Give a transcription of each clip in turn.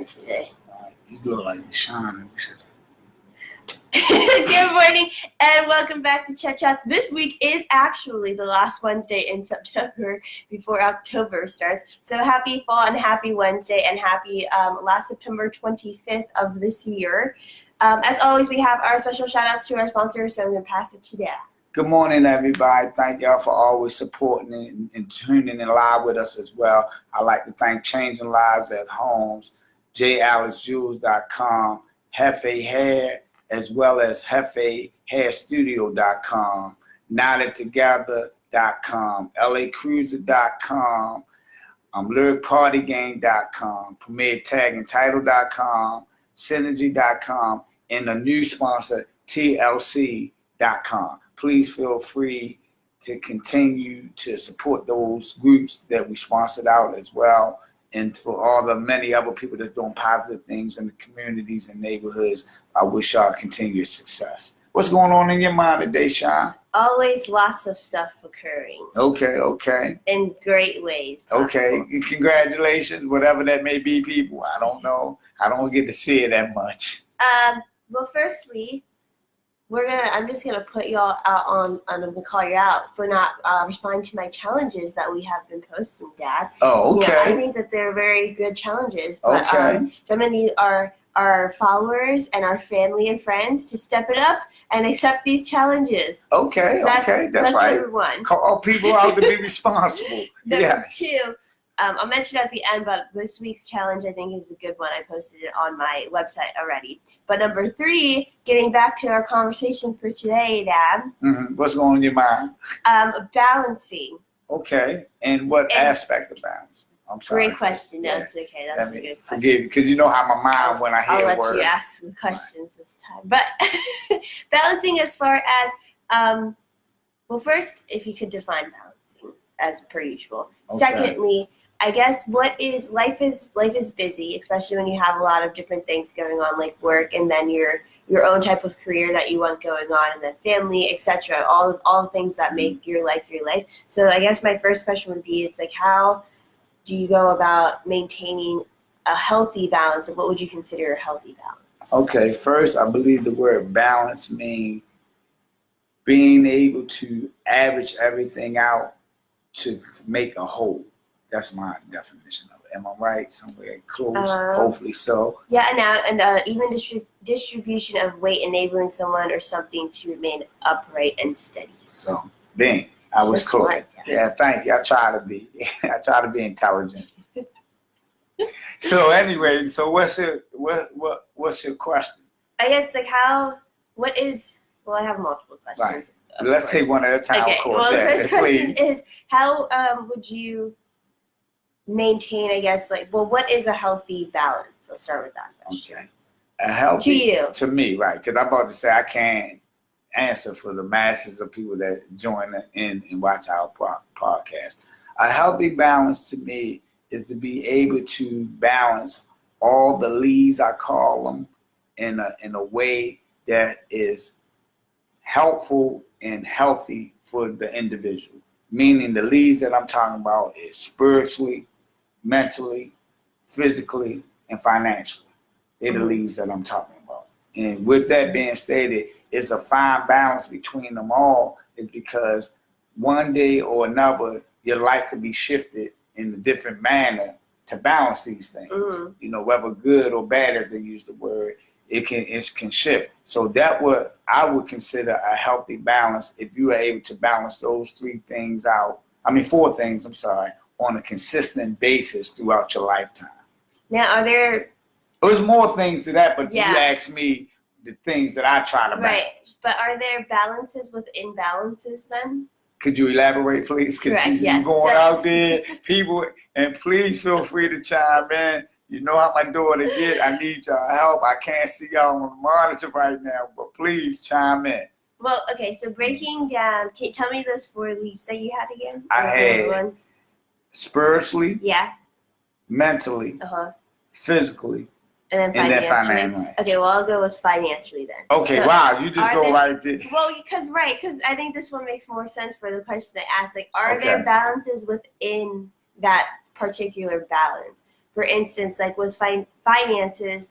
today? You look like Sean. Good morning and welcome back to Chet Chats. This week is actually the last Wednesday in September before October starts. So happy fall and happy Wednesday and happy last September 25th of this year. As always, we have our special shout outs to our sponsors, so I'm going to pass it to Dan. Good morning, everybody. Thank y'all for always supporting and tuning in live with us as well. I'd like to thank Changing Lives at Homes, JAlexJewels.com, Hefe Hair, as well as HefeHairStudio.com, NotItTogether.com, LACruiser.com, LyricPartyGame.com, PremierTagAndTitle.com, Synergy.com, and the new sponsor, TLC.com. Please feel free to continue to support those groups that we sponsored out as well. And for all the many other people that's doing positive things in the communities and neighborhoods, I wish y'all continued success. What's going on in your mind today, Sean? Always lots of stuff occurring. Okay. In great ways. Possible. Okay, congratulations, whatever that may be, people. I don't know. I don't get to see it that much. Well, firstly, I'm just gonna put y'all out I'm gonna call you out for not responding to my challenges that we have been posting, Dad. Oh, okay. Yeah, I think that they're very good challenges. But, okay. So I'm gonna need our followers and our family and friends to step it up and accept these challenges. Okay, so that's right. Number one. Call people out to be responsible. Number two. I'll mention at the end, but this week's challenge I think is a good one. I posted it on my website already. But number three, getting back to our conversation for today, Dad. Mm-hmm. What's going on in your mind? Balancing. Okay. And what aspect of balance? I'm sorry. Great question. No, it's okay. That's a good question. Forgive me, because you know how my mind when I hear I'll words. let you ask the questions this time. But balancing as far as, well, first, if you could define balancing as per usual. Okay. Secondly, I guess life is busy, especially when you have a lot of different things going on, like work, and then your own type of career that you want going on, and then family, etc. All the things that make your life your life. So I guess my first question would be, it's like, how do you go about maintaining a healthy balance, and what would you consider a healthy balance? Okay, first, I believe the word balance means being able to average everything out to make a whole. That's my definition of it. Am I right? Somewhere close, hopefully so. Yeah, and even distribution of weight, enabling someone or something to remain upright and steady. So, then I was close. Smart, yeah, thank you. I try to be intelligent. So anyway, so what's your question? I guess I have multiple questions. Right. Let's take one at a time, okay. Of course. Well, the first question please. is, how would you maintain, I guess, what is a healthy balance? I'll start with that question. Okay. A healthy, to you. To me, right, because I'm about to say I can't answer for the masses of people that join in and watch our podcast. A healthy balance to me is to be able to balance all the leads, I call them, in a way that is helpful and healthy for the individual. Meaning the leads that I'm talking about is spiritually, mentally, physically, and financially. They're the leads that I'm talking about. And with that being stated, it's a fine balance between them all, is because one day or another, your life could be shifted in a different manner to balance these things. You know, whether good or bad, as they use the word, it can shift. So that what I would consider a healthy balance, if you are able to balance those four things, on a consistent basis throughout your lifetime. Now, There's more things to that, but yeah. You ask me the things that I try to balance. Right, but are there balances with imbalances then? Could you elaborate, please? Correct, yes. You're going out there, people, and please feel free to chime in. You know how my daughter get. I need y'all help. I can't see y'all on the monitor right now, but please chime in. Well, okay, so breaking down, can you tell me those 4 leaves that you had again? I had spiritually, mentally, physically, and then financially. Okay, well, I'll go with financially then. Okay, so wow, you just go right there. Well, because I think this one makes more sense for the question I asked. Like, are there balances within that particular balance? for instance, like with finances,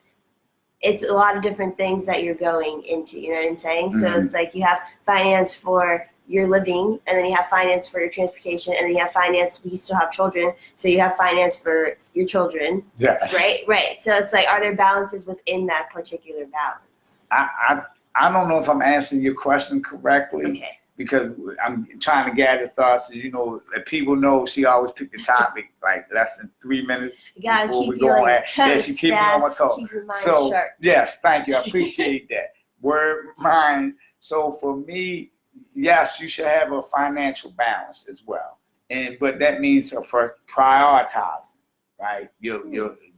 it's a lot of different things that you're going into, you know what I'm saying? So Mhm. it's like you have finance for your living, and then you have finance for your transportation, and then you have finance, you still have children, so you have finance for your children, Yes. right? So it's like, are there balances within that particular balance? I don't know if I'm answering your question correctly. Okay. Because I'm trying to gather thoughts. You know, let people know she always pick the topic like less than 3 minutes You gotta before keep we you go on on. your Yeah, toes, she keep me Dad. on my toes. Keep your mind So sharp. yes, thank you. I appreciate that. Word, mind. So for me, yes, you should have a financial balance as well. But that means prioritizing, right?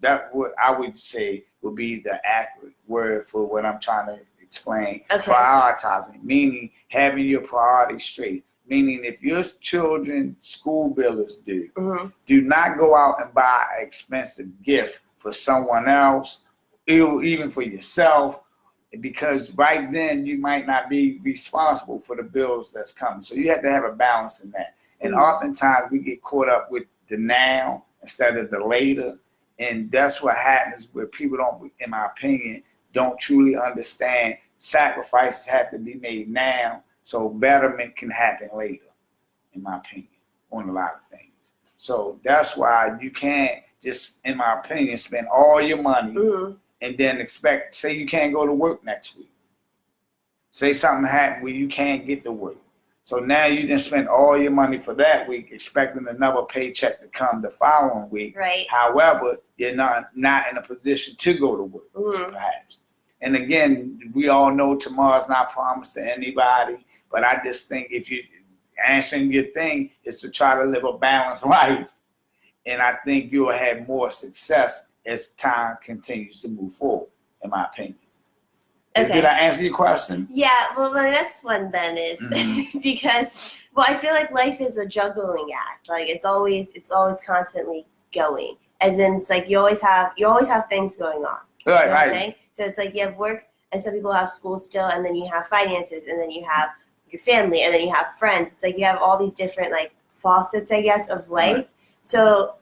That what I would say would be the accurate word for what I'm trying to explain. Okay. Prioritizing, meaning having your priorities straight. Meaning if your children's school bill is due, Mm-hmm. do not go out and buy an expensive gift for someone else, even for yourself, because right then you might not be responsible for the bills that's coming. So you have to have a balance in that. And oftentimes we get caught up with the now instead of the later. And that's what happens where people don't, in my opinion, don't truly understand sacrifices have to be made now so betterment can happen later, in my opinion, on a lot of things. So that's why you can't just, in my opinion, spend all your money and then expect, say you can't go to work next week. Say something happened where you can't get to work. So now you just spent all your money for that week, expecting another paycheck to come the following week. Right. However, you're not in a position to go to work, perhaps. And again, we all know tomorrow's not promised to anybody, but I just think if you answering your thing is to try to live a balanced life, and I think you'll have more success as time continues to move forward, in my opinion. Okay. Did I answer your question? Yeah, well, my next one then is because, well, I feel like life is a juggling act. Like it's always constantly going. As in, it's like you always have things going on. You know what I'm saying? So it's like you have work, and some people have school still, and then you have finances, and then you have your family, and then you have friends. It's like you have all these different like facets, I guess, of life. Right. So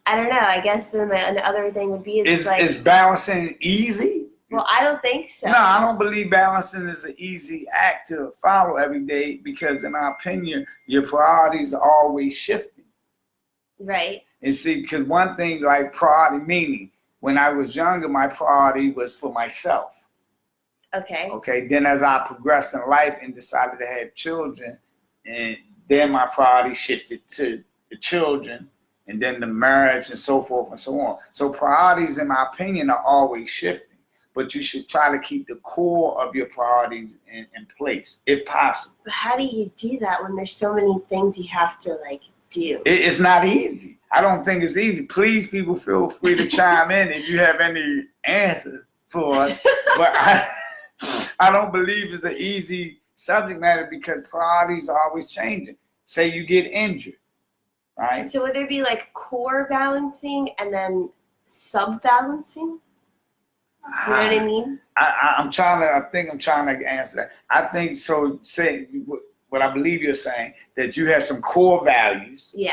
I don't know. I guess then my other thing would be is balancing easy? Well, I don't think so. No, I don't believe balancing is an easy act to follow every day because, in my opinion, your priorities are always shifting. Right. And see, because one thing like priority, meaning when I was younger, my priority was for myself. Okay. Okay. Then as I progressed in life and decided to have children, and then my priority shifted to the children, and then the marriage and so forth and so on. So priorities, in my opinion, are always shifting. But you should try to keep the core of your priorities in place, if possible. But how do you do that when there's so many things you have to like do? It's not easy. I don't think it's easy. Please, people, feel free to chime in if you have any answers for us. But I don't believe it's an easy subject matter because priorities are always changing. Say you get injured, right? So would there be like core balancing and then sub-balancing? You know what I mean? I think I'm trying to answer that. I think so. Say what I believe you're saying, that you have some core values. Yeah.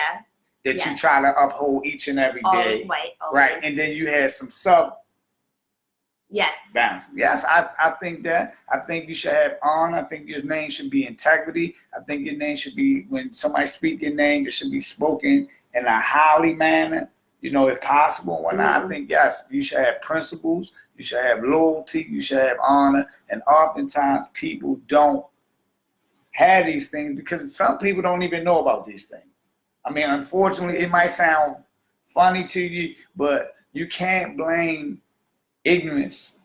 That you try to uphold each and every day. Right. And then you have some sub. Yes. Balance. Yes, I think that. I think you should have honor. I think your name should be integrity. I think your name should be, when somebody speaks your name, it should be spoken in a highly manner, you know, if possible and whatnot. I think, yes, you should have principles. You should have loyalty. You should have honor. And oftentimes people don't have these things because some people don't even know about these things. I mean, unfortunately, it might sound funny to you, but you can't blame ignorance.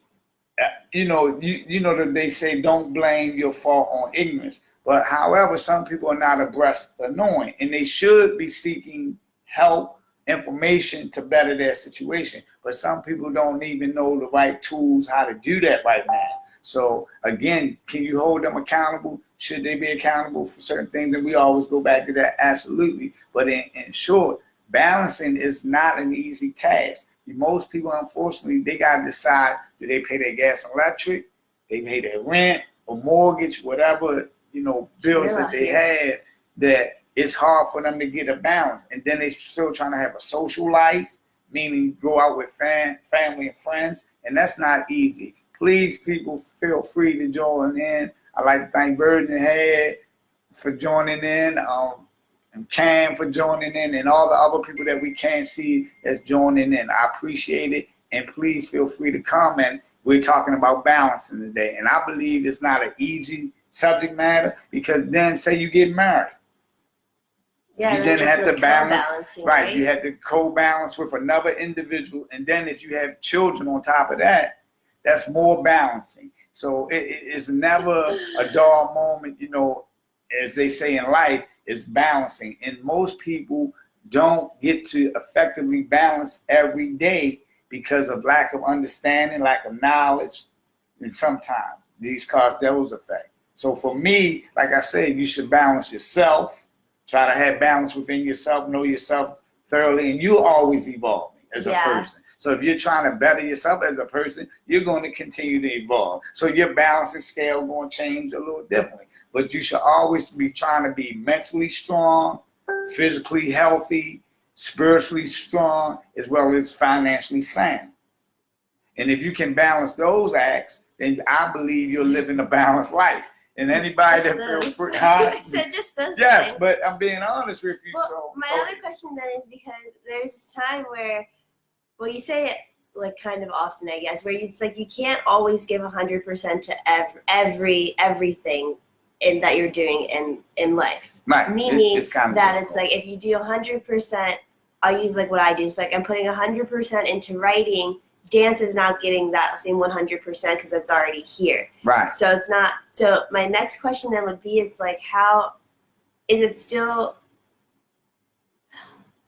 You know that they say don't blame your fault on ignorance. But however, some people are not abreast of knowing, and they should be seeking help, information to better their situation. But some people don't even know the right tools how to do that right now. So again, can you hold them accountable? Should they be accountable for certain things? And we always go back to that, absolutely. But in short, balancing is not an easy task. Most people, unfortunately, they got to decide, do they pay their gas and electric, they pay their rent or mortgage, whatever, you know, bills that they had, that it's hard for them to get a balance. And then they're still trying to have a social life, meaning go out with family and friends, and that's not easy. Please, people, feel free to join in. I'd like to thank Virgin Head for joining in, and Cam for joining in, and all the other people that we can't see that's joining in. I appreciate it, and please feel free to comment. We're talking about balancing today, and I believe it's not an easy subject matter, because then say you get married. Yeah, You didn't have to balance, right? You had to co-balance with another individual, and then if you have children on top of that, that's more balancing. So it's never a dull moment, you know, as they say in life, it's balancing. And most people don't get to effectively balance every day because of lack of understanding, lack of knowledge, and sometimes these cause devil's effect. So for me, like I said, you should balance yourself. Try to have balance within yourself, know yourself thoroughly, and you're always evolving as a person. So if you're trying to better yourself as a person, you're going to continue to evolve. So your balancing scale going to change a little differently. But you should always be trying to be mentally strong, physically healthy, spiritually strong, as well as financially sound. And if you can balance those acts, then I believe you're living a balanced life. And anybody that feels free, I said just those. Yes, things. but I'm being honest with you. Well, So my other question then is, because there's this time where, well, you say it like kind of often, I guess, where it's like you can't always give 100% to everything that you're doing in life. Right. Meaning it's kind of that difficult. it's like if you do 100%, I'll use like what I do. It's like I'm putting 100% into writing. Dance is not getting that same 100% because it's already here. Right. So it's not. So my next question then would be is like, how is it still?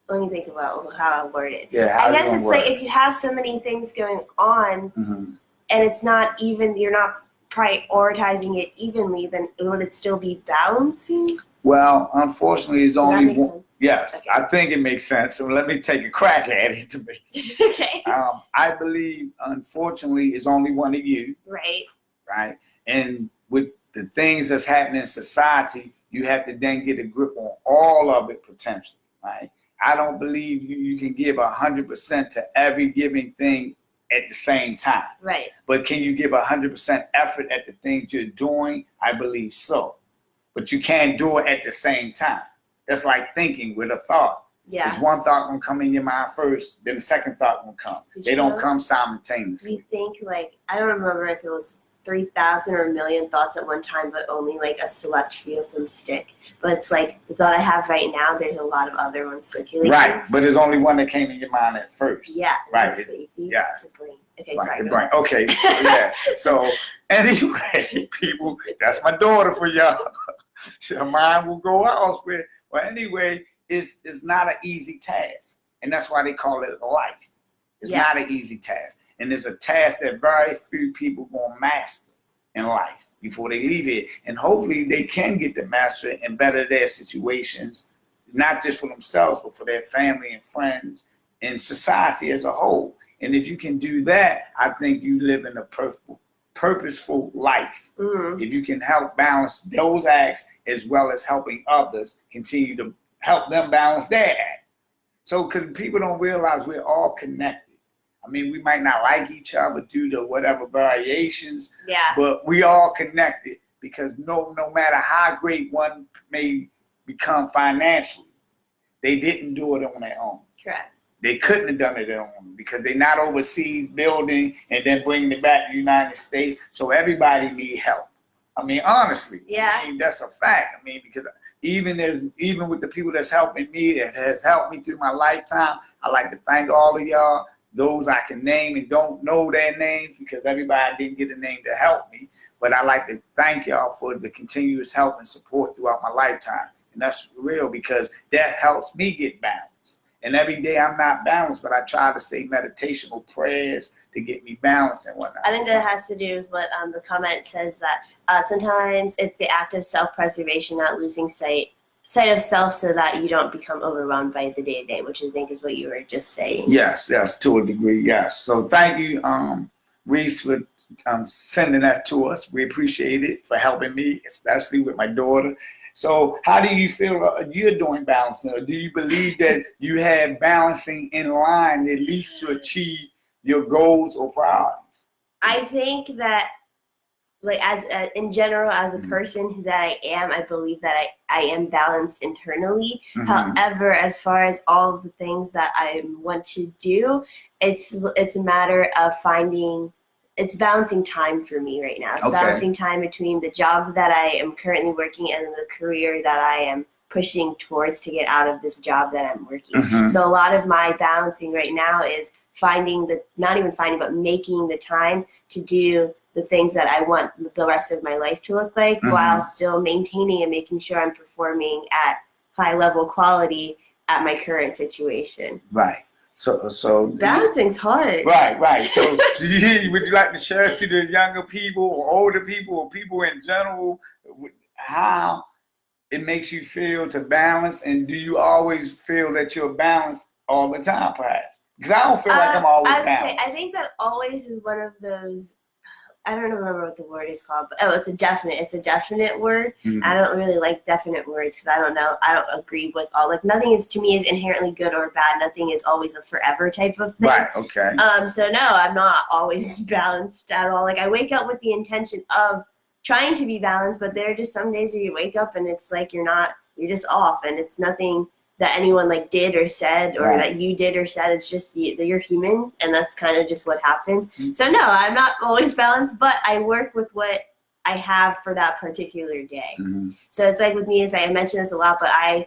Let me think about how I word it. Yeah. I guess it's like if you have so many things going on, Mm-hmm. and it's not even, you're not prioritizing it evenly, then would it still be balancing? Well, unfortunately, it's Does that only make one. sense? Yes, Okay. I think it makes sense. So let me take a crack at it to make sense. Okay. I believe, unfortunately, it's only one of you, Right. right? And with the things that's happening in society, you have to then get a grip on all of it potentially, right? I don't believe you can give 100% to every given thing at the same time. Right. But can you give 100% effort at the things you're doing? I believe so. But you can't do it at the same time. That's like thinking with a thought. Yeah. There's one thought gonna come in your mind first, then the second thought gonna come. They don't come simultaneously. We think like, I don't remember if it was 3,000 or a million thoughts at one time, but only like a select few of them stick. But it's like the thought I have right now, there's a lot of other ones circulating. Right, but there's only one that came in your mind at first. Yeah. Right. Crazy. Yeah. The brain. Okay, Right, sorry. the brain. Okay, so yeah. So anyway, people, that's my daughter for y'all. Her mind will go elsewhere. But anyway, it's not an easy task. And that's why they call it life. It's not an easy task. And it's a task that very few people gonna master in life before they leave it. And hopefully they can get to master it and better their situations, not just for themselves, but for their family and friends and society as a whole. And if you can do that, I think you live in a purposeful life. Mm-hmm. If you can help balance those acts as well as helping others continue to help them balance their act. So, because people don't realize we're all connected. I mean, we might not like each other due to whatever variations, but we all connected because no matter how great one may become financially, they didn't do it on their own. Correct. They couldn't have done it on their own because they're not overseas building and then bringing it back to the United States. So everybody need help. I mean, honestly, I mean, that's a fact. I mean, because even with the people that's helping me, that has helped me through my lifetime, I like to thank all of y'all. Those I can name and don't know their names because everybody didn't get a name to help me. But I like to thank y'all for the continuous help and support throughout my lifetime. And that's real because that helps me get balanced. And every day I'm not balanced, but I try to say meditational prayers to get me balanced and whatnot. I think that has to do with what the comment says, that sometimes it's the act of self-preservation, not losing sight of self, so that you don't become overwhelmed by the day-to-day, which I think is what you were just saying. Yes, to a degree, yes. So thank you, Reese, for sending that to us. We appreciate it, for helping me, especially with my daughter. So how do you feel you're doing balancing? Or do you believe that you have balancing in line at least to achieve your goals or priorities? I think that, like, in general, as a person that I am, I believe that I am balanced internally. However, as far as all of the things that I want to do, it's a matter of it's balancing time for me right now. It's balancing time between the job that I am currently working and the career that I am pushing towards to get out of this job that I'm working. So a lot of my balancing right now is making the time to do the things that I want the rest of my life to look like, while still maintaining and making sure I'm performing at high level quality at my current situation. Right. So balancing's hard. Right. So would you like to share to the younger people or older people or people in general how it makes you feel to balance, and do you always feel that you're balanced all the time, perhaps? Because I don't feel like I'm always balanced. I think that always is one of those, I don't remember what the word is called, but it's a definite word. I don't really like definite words because I don't agree with all, like, nothing is, to me, is inherently good or bad. Nothing is always a forever type of thing. Right, okay. So no, I'm not always balanced at all. Like, I wake up with the intention of trying to be balanced, but there are just some days where you wake up and it's like you're just off, and it's nothing that anyone like did or said, or that you did or said. It's just you're human, and that's kind of just what happens. So no, I'm not always balanced, but I work with what I have for that particular day. So it's like with me, as I mention this a lot, but I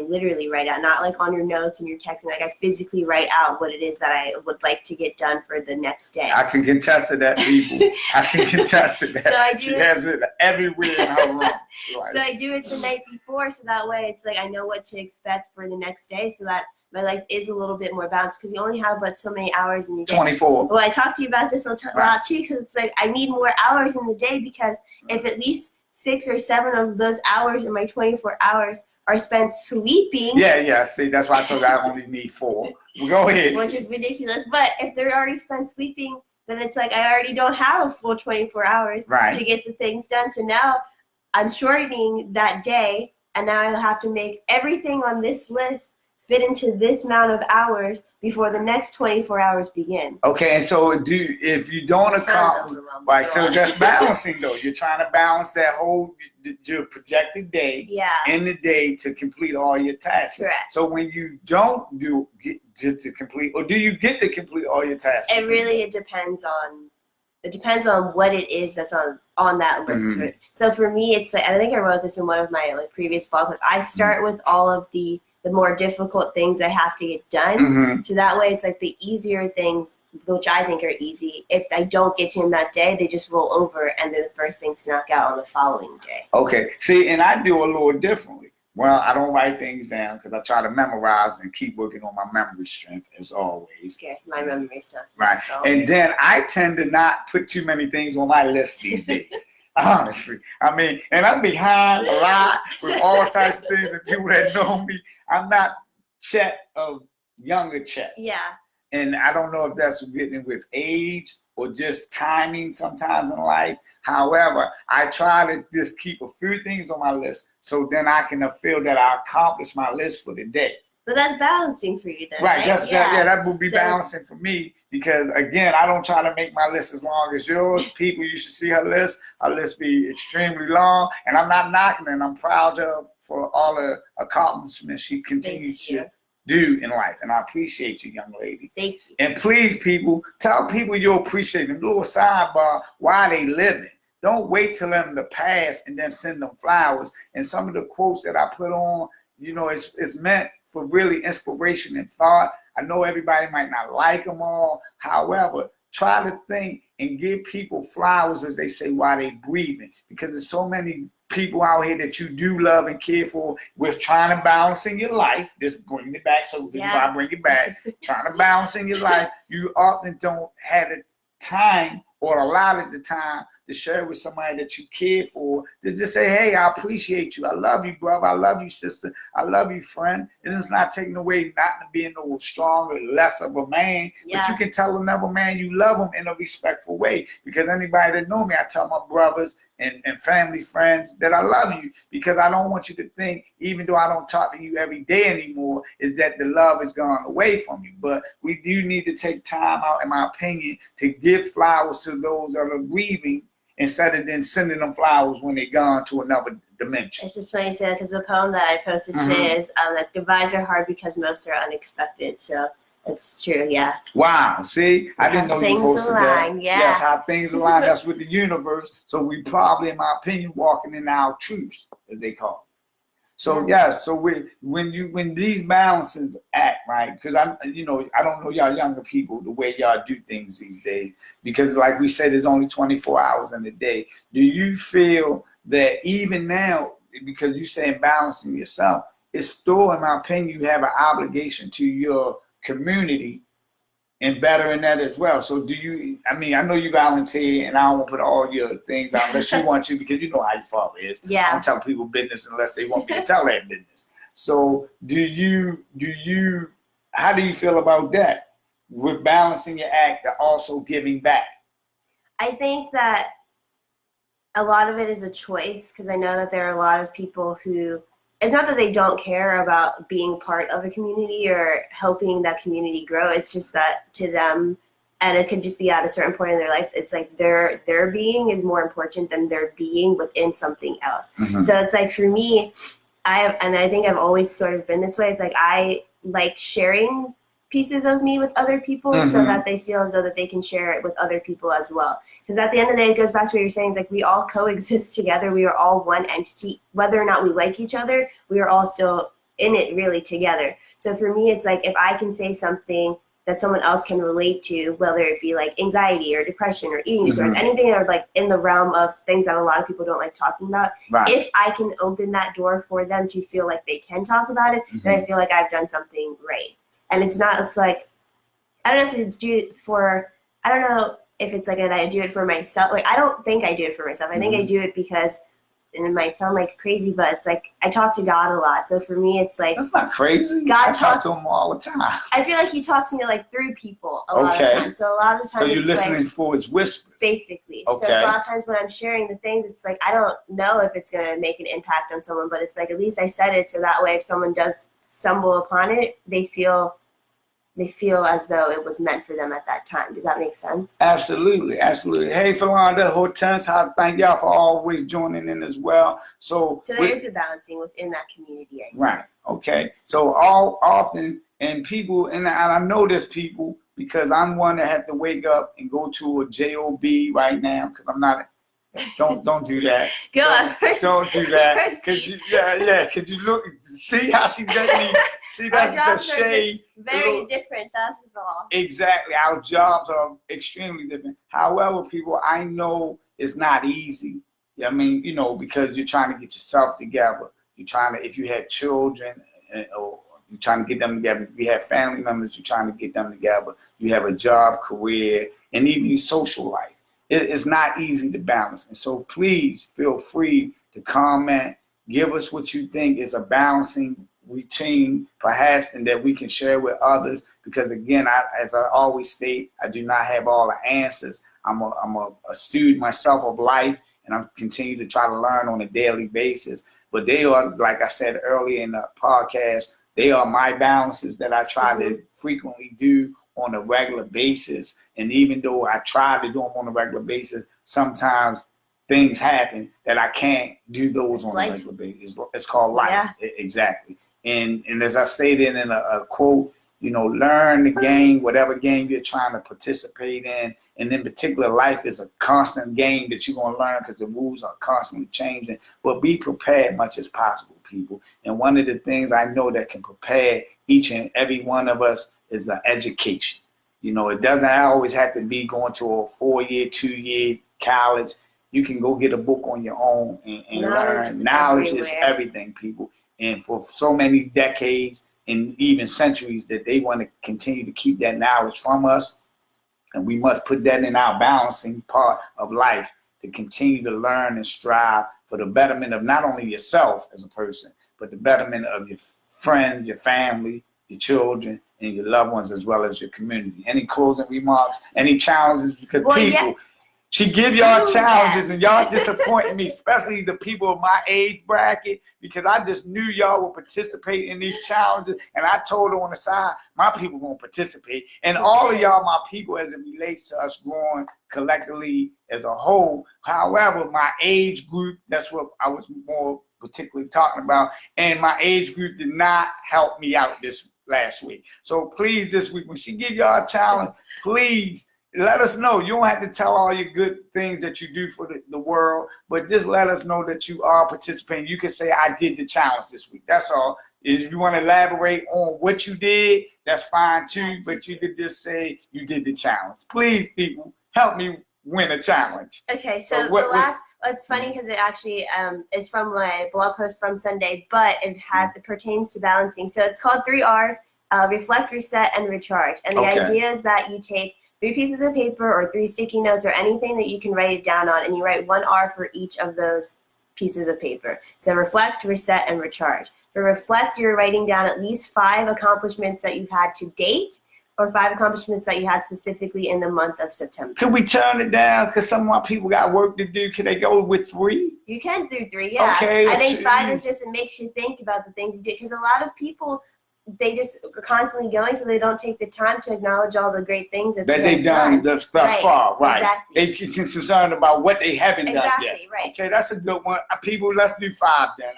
literally write out, not like on your notes and your texting, like I physically write out what it is that I would like to get done for the next day. I can contest to that, people. I can contest to that. She has it everywhere in her room. Right. So I do it the night before, so that way it's like I know what to expect for the next day, so that my life is a little bit more balanced, because you only have but so many hours in your day. 24. Well, I talked to you about this a lot too, because it's like I need more hours in the day, because if at least 6 or 7 of those hours in my 24 hours are spent sleeping. Yeah. See, that's why I told you I only need 4. Well, go ahead. Which is ridiculous. But if they're already spent sleeping, then it's like I already don't have a full 24 hours to get the things done. So now I'm shortening that day, and now I'll have to make everything on this list fit into this amount of hours before the next 24 hours begin. Okay, and so if you don't accomplish, right? So that's balancing, though. You're trying to balance that whole your projected day in the day to complete all your tasks. Correct. So when you don't get to complete, or do you get to complete all your tasks? It depends on what it is that's on that list. So for me, it's like, I think I wrote this in one of my previous blog posts. I start with all of the more difficult things I have to get done. So that way it's like the easier things, which I think are easy, if I don't get to them that day, they just roll over and they're the first things to knock out on the following day. Okay. See, and I do a little differently. Well, I don't write things down because I try to memorize and keep working on my memory strength, as always. Okay, my memory's not. Right. And then I tend to not put too many things on my list these days. Honestly, I mean, and I'm behind a lot with all types of things. And people that know me, I'm not Chet of younger Chet. Yeah. And I don't know if that's getting with age or just timing sometimes in life. However, I try to just keep a few things on my list, so then I can feel that I accomplished my list for the day. But that's balancing for you then, right? That would be balancing for me, because again, I don't try to make my list as long as yours. People, you should see her list. Her list be extremely long, and I'm not knocking it. And I'm proud of her for all the accomplishments she continues to do in life, and I appreciate you, young lady. Thank you. And please, people, tell people you appreciate them. Little sidebar, why they living. Don't wait till them to pass and then send them flowers. And some of the quotes that I put on, it's meant for really inspiration and thought. I know everybody might not like them all. However, try to think and give people flowers, as they say, while they're breathing, because there's so many people out here that you do love and care for with trying to balance in your life. Just bring it back. So I bring it back. Trying to balance in your life. You often don't have the time or allotted the time to share with somebody that you care for, to just say, hey, I appreciate you. I love you, brother. I love you, sister. I love you, friend. And it's not taking away not being no stronger, less of a man, but you can tell another man you love him in a respectful way. Because anybody that know me, I tell my brothers and family friends that I love you, because I don't want you to think, even though I don't talk to you every day anymore, is that the love is gone away from you. But we do need to take time out, in my opinion, to give flowers to those that are grieving, instead of then sending them flowers when they're gone to another dimension. It's just funny you say that, because the poem that I posted today is that goodbyes are hard because most are unexpected. So it's true, yeah. Wow, see? I didn't know you posted that. Yeah. Yes, how things align, that's with the universe. So we probably, in my opinion, walking in our truths, as they call it. So yes, so when these balances act right, because I don't know y'all younger people the way y'all do things these days, because like we said, there's only 24 hours in a day. Do you feel that even now, because you're saying balancing yourself, it's still, in my opinion, you have an obligation to your community and bettering that as well. So do you, I mean, I know you volunteer, and I don't want to put all your things out unless you want to, because you know how your father is. Yeah. I don't tell people business unless they want me to tell their business. So how do you feel about that? With balancing your act and also giving back? I think that a lot of it is a choice, because I know that there are a lot of people who, it's not that they don't care about being part of a community or helping that community grow. It's just that to them, and it could just be at a certain point in their life, it's like their being is more important than their being within something else. So it's like, for me, I think I've always sort of been this way. It's like I like sharing pieces of me with other people so that they feel as though that they can share it with other people as well. Because at the end of the day, it goes back to what you're saying. It's like we all coexist together. We are all one entity. Whether or not we like each other, we are all still in it really together. So for me, it's like if I can say something that someone else can relate to, whether it be like anxiety or depression or eating disorders, anything that are like in the realm of things that a lot of people don't like talking about, if I can open that door for them to feel like they can talk about it, then I feel like I've done something right. And it's like, I don't know if do it for, I don't know if it's like that I do it for myself. Like, I don't think I do it for myself. I think I do it because, and it might sound like crazy, but it's like I talk to God a lot. So for me, it's like, that's not crazy. I talk to him all the time. I feel like he talks to me like through people a lot of times. So a lot of times, so you're listening like, for his whispers, basically. So a lot of times when I'm sharing the things, it's like I don't know if it's gonna make an impact on someone, but it's like at least I said it, so that way if someone does stumble upon it, they feel as though it was meant for them at that time. Does that make sense? Absolutely, absolutely. Hey, Philonda, Hortense, I thank y'all for always joining in as well. So there is a balancing within that community. I think. Right. Okay. So often, and people, and I know there's people, because I'm one that have to wake up and go to a job right now, because I'm not. Don't do that. Don't do that. Cause you look, see how she does me. See that the shade. Very different. That's all. Exactly. Our jobs are extremely different. However, people, I know it's not easy. I mean, because you're trying to get yourself together. You're trying to, if you have children, or you're trying to get them together. If you have family members, you're trying to get them together. You have a job, career, and even your social life. It's not easy to balance. And so please feel free to comment, give us what you think is a balancing routine, perhaps, and that we can share with others. Because again, as I always state, I do not have all the answers. I'm a student myself of life, and I'm continue to try to learn on a daily basis. But they are, like I said earlier in the podcast, they are my balances that I try to frequently do on a regular basis. And even though I try to do them on a regular basis, sometimes things happen that I can't do those on a regular basis. It's called life. Yeah. Exactly. And as I stated in a quote, learn the game, whatever game you're trying to participate in. And in particular, life is a constant game that you're going to learn, because the rules are constantly changing. But be prepared much as possible, people. And one of the things I know that can prepare each and every one of us is the education. It doesn't always have to be going to a 4-year, 2-year college. You can go get a book on your own and learn. Knowledge is everything, people. And for so many decades and even centuries that they want to continue to keep that knowledge from us, And we must put that in our balancing part of life to continue to learn and strive for the betterment of not only yourself as a person, but the betterment of your friends, your family, your children, and your loved ones, as well as your community. Any closing remarks? Any challenges? Because she give y'all challenges and y'all disappointing me, especially the people of my age bracket, because I just knew y'all would participate in these challenges. And I told her on the side, my people won't participate. And all of y'all, my people, as it relates to us growing collectively as a whole. However, my age group, that's what I was more particularly talking about. And my age group did not help me out this last week. So please, this week, when she give y'all a challenge, please, let us know. You don't have to tell all your good things that you do for the world, but just let us know that you are participating. You can say, I did the challenge this week. That's all. If you want to elaborate on what you did, that's fine too, but you could just say you did the challenge. Please, people, help me win a challenge. Okay, so it's funny because it actually is from my blog post from Sunday, but it pertains to balancing. So it's called 3 R's, reflect, reset, and recharge. And the idea is that you take 3 pieces of paper or 3 sticky notes or anything that you can write it down on, and you write 1 R for each of those pieces of paper. So reflect, reset, and recharge. For reflect, you're writing down at least 5 accomplishments that you've had to date, or 5 accomplishments that you had specifically in the month of September. Could we turn it down? Because some of my people got work to do. Can they go with 3? You can do 3, yeah. Okay. I think 5 is just, it makes you think about the things you did. Because a lot of people, they just are constantly going, so they don't take the time to acknowledge all the great things that they've done thus far. Right. Exactly. They concerned about what they haven't done yet. Exactly, right. Okay, that's a good one. People, let's do 5 then.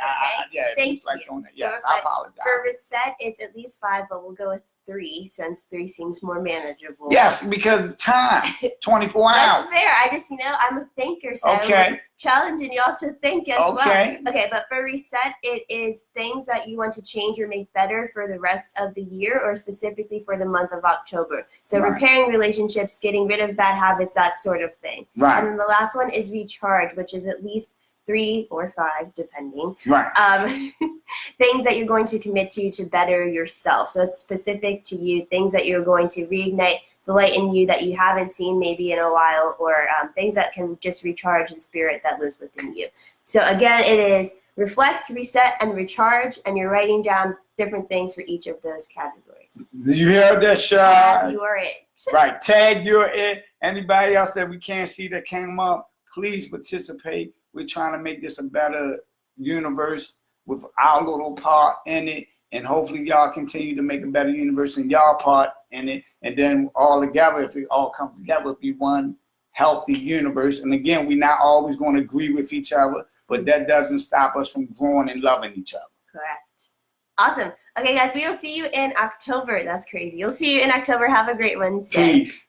Okay. Thank you. On that. So Yes, I apologize. For reset, it's at least 5, but we'll go with 3 since 3 seems more manageable. Yes, because of time, 24 hours. That's fair. I just, I'm a thinker, so I'm challenging y'all to think as well. Okay, but for reset, it is things that you want to change or make better for the rest of the year, or specifically for the month of October. So repairing relationships, getting rid of bad habits, that sort of thing. Right. And then the last one is recharge, which is at least 3 or 5, depending. Right. Things that you're going to commit to better yourself. So it's specific to you, things that you're going to reignite the light in you that you haven't seen maybe in a while, or things that can just recharge the spirit that lives within you. So again, it is reflect, reset, and recharge, and you're writing down different things for each of those categories. You heard that, Shai? Tag you're it. Right, tag you're it. Anybody else that we can't see that came up, please participate. We're trying to make this a better universe with our little part in it, and hopefully y'all continue to make a better universe in y'all part in it, and then all together, if it all comes together, be one healthy universe. And again, we're not always going to agree with each other, but that doesn't stop us from growing and loving each other. Correct. Awesome. Okay, guys, we will see you in October. That's crazy. We'll see you in October. Have a great Wednesday. Peace.